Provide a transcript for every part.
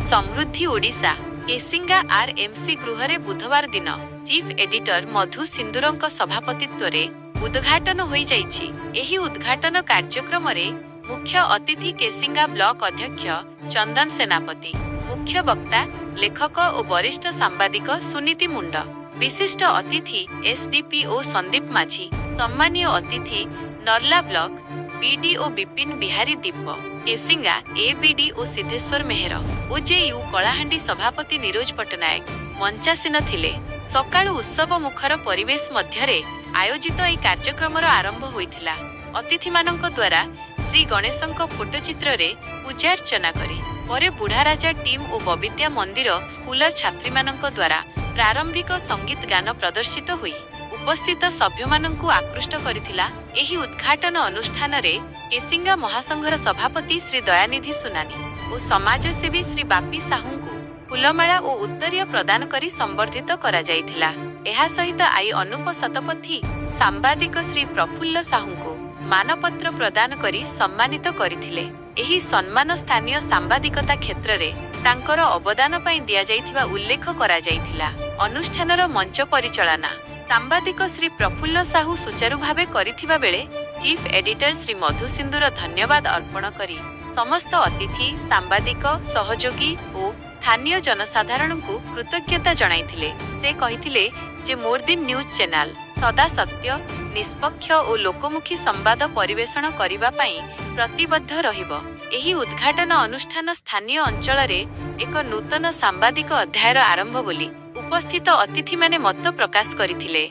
समृद्धि Odisha Kesinga RMC गृह बुधवार दिन चीफ एडिटर मधु सिंदूरंक सभापतित्व उद्घाटन हो जाइछि। एही उद्घाटन कार्यक्रम रे मुख्य अतिथि केसिंगा ब्लॉक अध्यक्ष चंदन सेनापति, मुख्य वक्ता लेखक और वरिष्ठ सांबादिक सुनीति मुंड, विशिष्ट अतिथि एसडीपीओ संदीप माझी, सम्मानीय अतिथि नर्ला ब्लॉक बीडीओ विपिन बिहारी दीप, केसिंगा एबीडीओ सिद्धेश्वर मेहर, ओजेयू कलाहांडी सभापति निरोज पटनायक मंचासीन थिले। सकाळु उत्सव मुखर परिवेश मध्यरे आयोजित एही कार्यक्रम आरंभ होइथिला। अतिथि मानक द्वारा श्री गणेशंक फोटोचित्र रे पूजार्चना करी परे बुढ़ा राजा टीम और बबिद्या मंदिर स्कूलर छात्री मानक द्वारा प्रारंभिक संगीत गान प्रदर्शित हुई उपस्थित सभ्य मानकु आकृष्ट करिथिला। एही उद्घाटन अनुष्ठान रे केसिंगा महासंघर सभापति श्री दयानिधि सुनानी और समाजसेवी श्री बापी साहूंकु फुलमाला और उत्तरीय प्रदान करी संबर्धित करा जाइथिला। एहा सहित आई अनुप शतपथी सांबादिक श्री प्रफुल्ल साहूंकु मानपत्र प्रदान करी सम्मानित करिथिले। एही सम्मान स्थानीय सांबादिकता क्षेत्र रे तांकर अवदान पई दिया जाइथिबा उल्लेख करा जाइथिला। अनुष्ठानर मंच परिचालना सांबादिक श्री प्रफुल्ल साहू सुचारू भावे करिथिबा बेले चीफ एडिटर श्री मधु सिंदूर धन्यवाद अर्पण करी समस्त अतिथि सांबादिक सहयोगी और स्थानीय जनसाधारण को कृतज्ञता जणाइथिले। से कहिथिले जे मोर दिन न्यूज चैनल सदा सत्य निष्पक्ष और लोकमुखी संवाद परिवेषण करिबा पई प्रतिबद्ध रहिबो। एही उद्घाटन अनुष्ठान स्थानीय अंचल रे एक नूतन सांबादिक अध्यायर आरंभ बोली उपस्थित अतिथि माने मत प्रकाश करिथिले।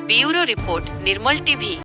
ब्यूरो रिपोर्ट निर्मल टीवी।